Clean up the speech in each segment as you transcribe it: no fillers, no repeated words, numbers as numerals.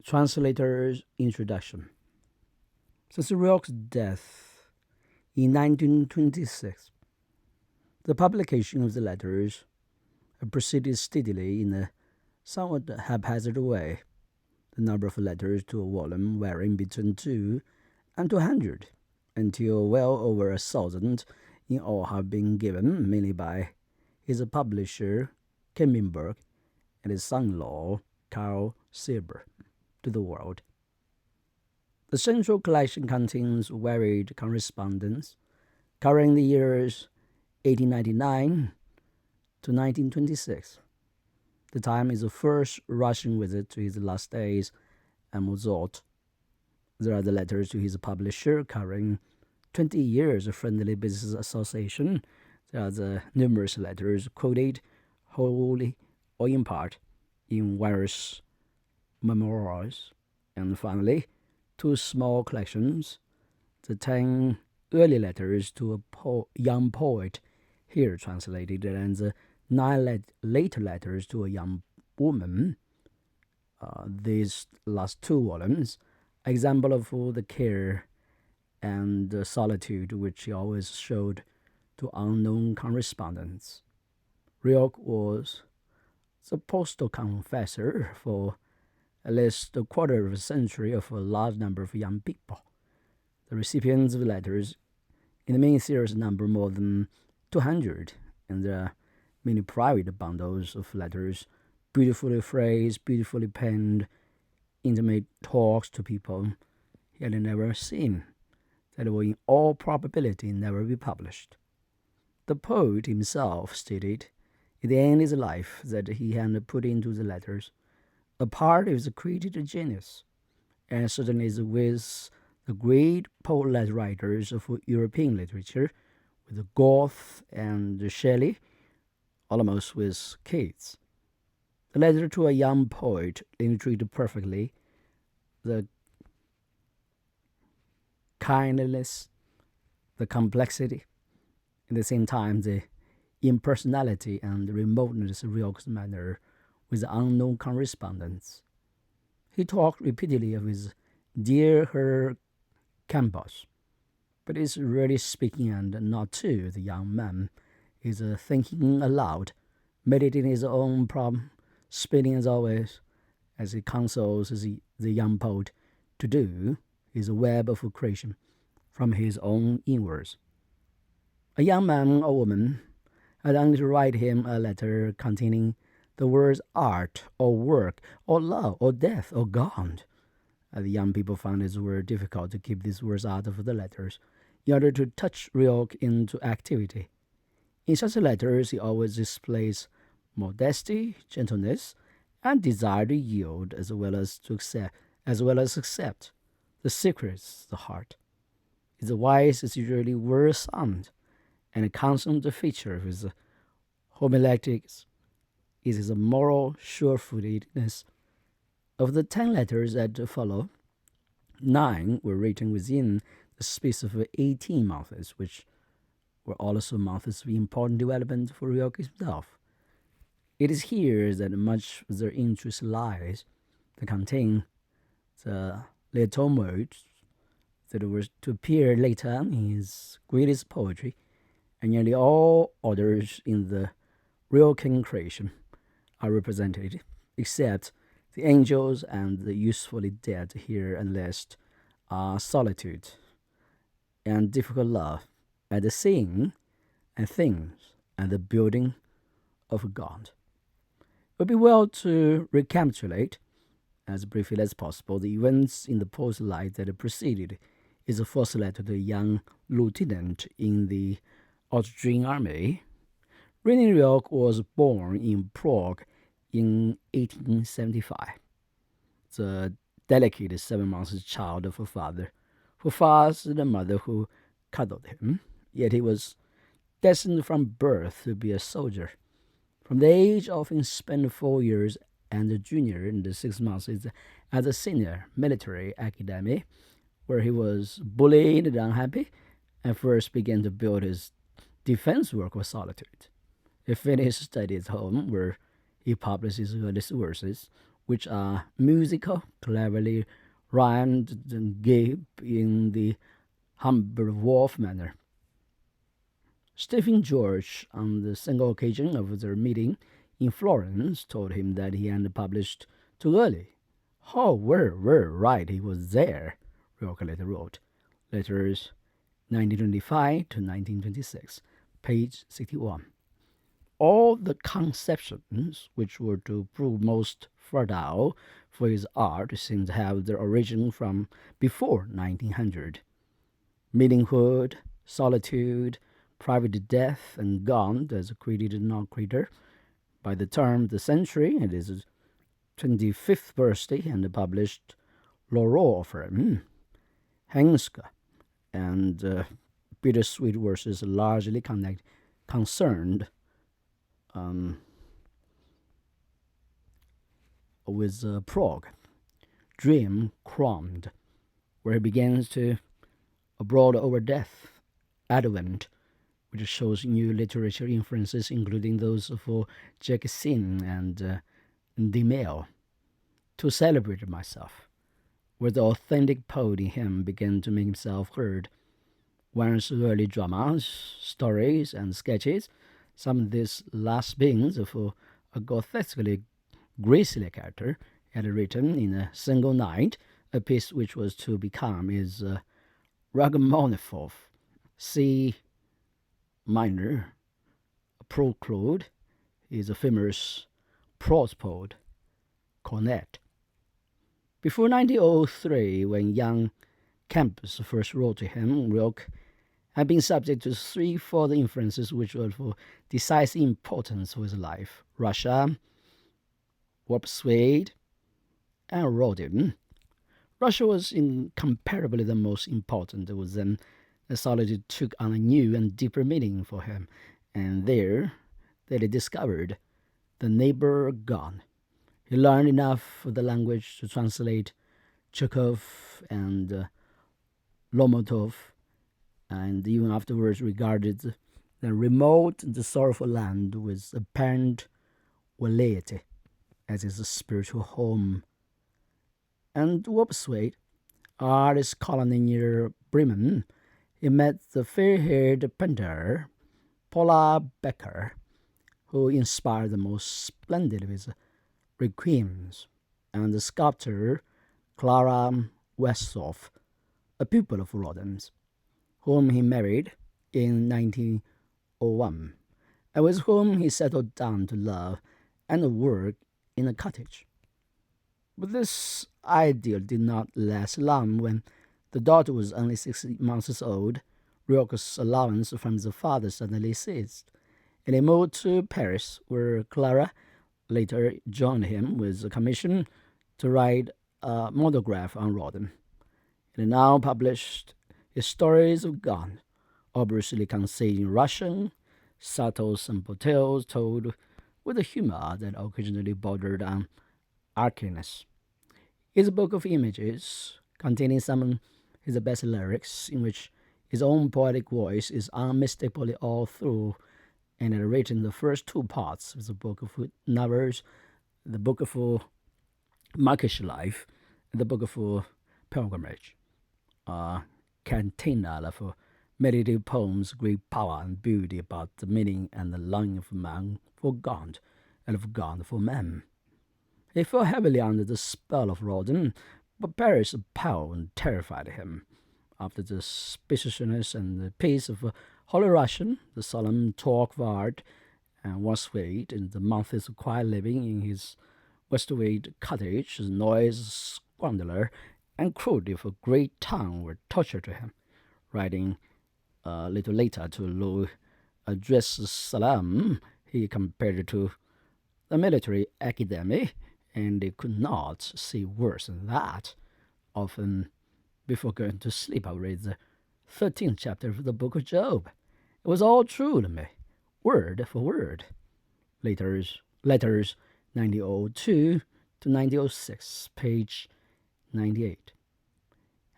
Translator's Introduction. Since Rilke's death in 1926, the publication of the letters proceeded steadily in a somewhat haphazard way, the number of letters to a volume varying between 200 and 200, until well over 1,000 in all have been given, mainly by his publisher Kempenberg and his son-in-law Carl Silber, to the world. The central collection contains varied correspondence covering the years 1899 to 1926. The time is the first Russian visit to his last days at Mozart. There are the letters to his publisher covering 20 years of friendly business association. There are the numerous letters quoted wholly or in part in various memoirs. And finally, two small collections, the 10 early letters to a young poet, here translated, and the 9 later letters to a young woman. These last two volumes, example of the care and the solitude which he always showed to unknown correspondents. Rilke was the postal confessor for at least a quarter of a century of a large number of young people. The recipients of letters in the main series number more than 200, and there are many private bundles of letters, beautifully phrased, beautifully penned, intimate talks to people he had never seen, that will in all probability never be published. The poet himself stated at the end of his life that he had put into the letters a part of his creative genius, and certainly is with the great poet writers of European literature, with Goethe and Shelley, almost with Keats. The letter to a young poet illustrated perfectly the kindliness, the complexity, at the same time the impersonality and the remoteness of Rilke's manner with unknown correspondents. He talked repeatedly of his dear Herr Campos, but is really speaking and not to the young man. He's thinking aloud, meditating his own problem, spinning as always, as he counsels the young poet to do his web of creation from his own inwards. A young man or woman had only to write him a letter containing the words art, or work, or love, or death, or God. The young people found it very difficult to keep these words out of the letters in order to touch Rilke into activity. In such letters, he always displays modesty, gentleness, and desire to yield as well as accept the secrets of the heart. His voice is usually very sound, and a constant feature of his homiletics is his moral sure-footedness. Of the 10 letters that follow, 9 were written within the space of 18 months, which were also months of important development for Rilke himself. It is here that much of their interest lies. They contain the little modes that were to appear later in his greatest poetry, and nearly all others in the Rilkean creation are represented, except the angels and the usefully dead here and list are solitude and difficult love, and the seeing and things and the building of God. It would be well to recapitulate, as briefly as possible, the events in the post life that preceded his first letter to a young lieutenant in the Austrian army. René Rilke was born in Prague in 1875, the delicate 7-month child of a father who fathered a mother who cuddled him, yet he was destined from birth to be a soldier. From the age of he spent 4 years and a junior in the 6 months at the senior military academy, where he was bullied and unhappy, and first began to build his defense work of solitude. He finished study at home, where he published his earliest verses, which are musical, cleverly rhymed and gave in the humble wolf manner. Stephen George, on the single occasion of their meeting in Florence, told him that he had published too early. "Oh, we're right, he was there," Rilke later wrote. Letters 1925 to 1926, page 61. All the conceptions which were to prove most fertile for his art seem to have their origin from before 1900. Meaninghood, solitude, private death, and God as a created non-creator. By the turn of the century, it is his 25th birthday, and published Loroffren, Henske, and bittersweet verses largely concerned with Prague, Dream Crowned, where he begins to abroad over death, Advent, which shows new literature influences, including those for Jacquesin and Demel. To celebrate myself, where the authentic poet in him began to make himself heard. One's early dramas, stories, and sketches, some of these last beings for a grotesquely grisly character, had written in a single night, a piece which was to become his Rachmaninoff C minor Proclude, his famous prose poet, cornet. Before 1903, when young Campus first wrote to him, Rilke had been subject to three further influences which were of decisive importance for his life: Russia, Warp Suede, and Rodin. Russia was incomparably the most important. It was then that solitude took on a new and deeper meaning for him, and there that he discovered the neighbor gone. He learned enough of the language to translate Chekhov and Lomotov, and even afterwards regarded the remote and the sorrowful land with apparent velleity as his spiritual home. And Wobswade, artist colony near Bremen, he met the fair-haired painter Paula Becker, who inspired the most splendid of his requiems, and the sculptor Clara Westhoff, a pupil of Rodin's, whom he married in 1901, and with whom he settled down to love and work in a cottage. But this idyll did not last long. When the daughter was only 6 months old, Rilke's allowance from his father suddenly ceased, and he moved to Paris, where Clara later joined him with a commission to write a monograph on Rodin. He now published his stories of God, obviously conceived in Russian, subtle, simple tales told with a humor that occasionally bordered on archness. His book of images, containing some of his best lyrics, in which his own poetic voice is unmistakably all through, and had written the first two parts of the book of novels, the book of monkish life, and the book of pilgrimage. Cantina of meditative poems, great power and beauty about the meaning and the longing of man for God, and of God for man. He fell heavily under the spell of Rodin, but Paris appalled and terrified him. After the spaciousness and the peace of Holy Russian, the solemn talk of art, and Westwade, and the months of quiet living in his Westwade cottage, the noise, squalor, and cruelty of a great town were torture to him. Writing a little later to Louis Adres Salam, he compared it to the military academy, and they could not see worse than that. Often, before going to sleep, I read the 13th chapter of the book of Job. It was all true to me, word for word. Letters 1902 to 1906, page 98.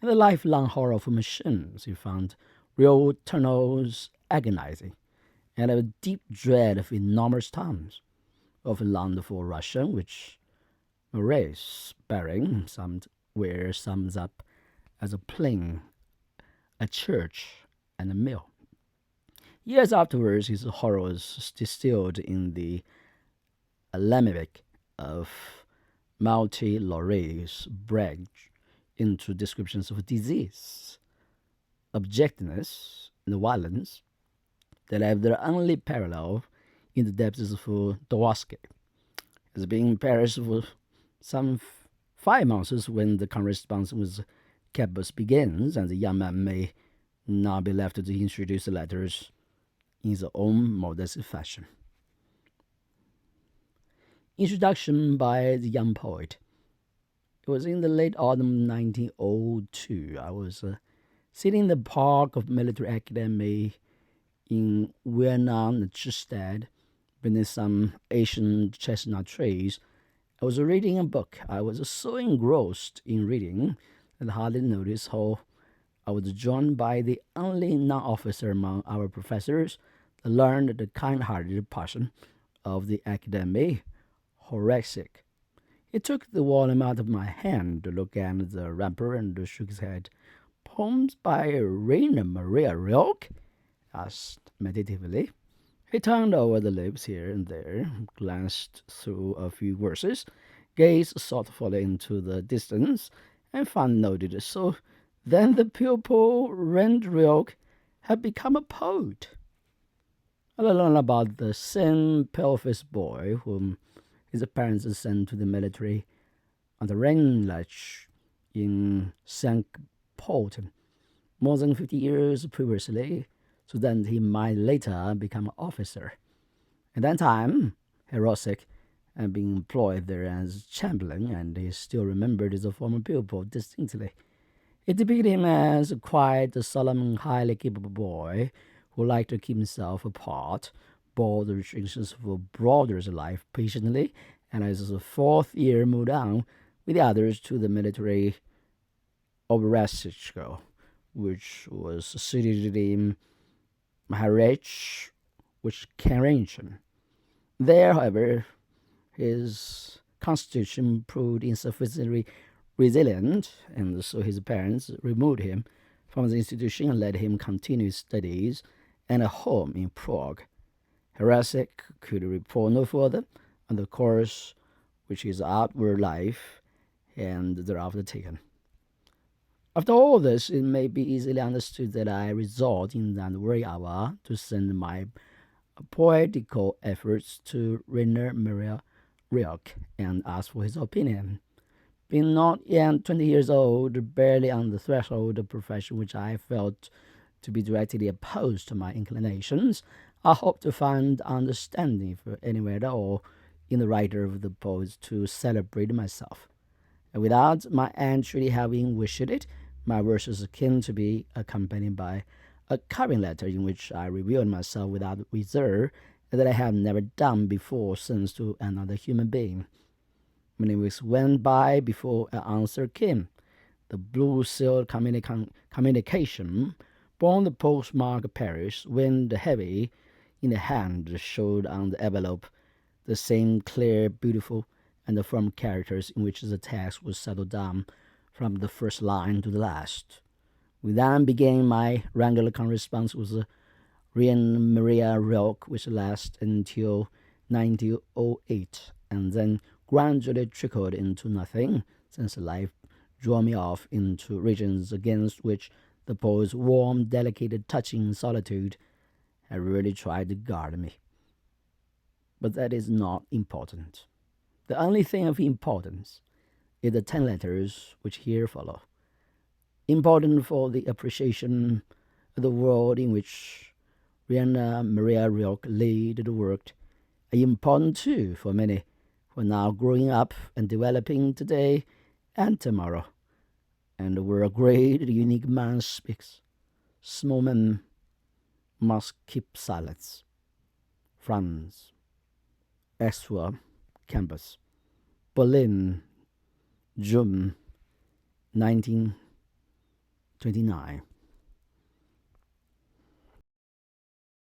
And the lifelong horror of machines, he found real tunnels agonizing, and a deep dread of enormous towns, often longed for Russia, which Marais bearing somewhere sums up as a plane, a church, and a mill. Years afterwards, his horrors distilled in the alembic of Malty Laurier's brag into descriptions of disease, objectness, and violence that have their only parallel in the depths of Dostoevsky. Has been in Paris for some 5 months when the correspondence with Capus begins, and the young man may now be left to introduce the letters in his own modest fashion. Introduction by the young poet. It was in the late autumn 1902. I was sitting in the park of Military Academy in Vienna, Neustadt, beneath some Asian chestnut trees. I was reading a book. I was so engrossed in reading that I hardly noticed how I was joined by the only non-officer among our professors, the learned, the kind-hearted person of the academy, Rilke. He took the volume out of my hand to look at the wrapper and shook his head. "Poems by Rainer Maria Rilke?" asked meditatively. He turned over the leaves here and there, glanced through a few verses, gazed thoughtfully into the distance, and finally noted, "So then the pupil Rainer Rilke had become a poet." I learned about the same pale-faced boy whom his parents sent to the military on the Rheinlech in St. Pölten more than 50 years previously, so that he might later become an officer. At that time, Rilke had been employed there as chamberlain, and he still remembered his former pupil distinctly. It depicted him as a quiet, solemn, highly capable boy who liked to keep himself apart, bore the restrictions of a brother's life patiently, and as his fourth year moved on with the others to the military Oberrechtschule, which was situated in Maharach, which Carrington. There, however, his constitution proved insufficiently resilient, and so his parents removed him from the institution and let him continue his studies and a home in Prague. Rilke could report no further on the course which his outward life and thereafter taken. After all this, it may be easily understood that I resort in that very hour to send my poetical efforts to Rainer Maria Rilke and ask for his opinion. Being not yet 20 years old, barely on the threshold of a profession which I felt to be directly opposed to my inclinations, I hope to find understanding for anywhere at all in the writer of the poets to celebrate myself. And without my aunt truly having wished it, my verses came to be accompanied by a covering letter in which I revealed myself without reserve, that I have never done before since to another human being. Many weeks went by before an answer came. The blue-sealed communication, borne the postmark Paris, wind heavy in the hand, showed on the envelope the same clear, beautiful, and firm characters in which the text was settled down from the first line to the last. We then began my regular correspondence with Rainer Maria Rilke, which lasted until 1908, and then gradually trickled into nothing, since life drew me off into regions against which the poet's warm, delicate, touching solitude had really tried to guard me. But that is not important. The only thing of importance is the 10 letters which here follow. Important for the appreciation of the world in which Rainer Maria Rilke lived and worked, and important too for many who are now growing up and developing today and tomorrow, and where a great, unique man speaks, small men must keep silence. Franz, Extra Campus, Berlin, June 1929.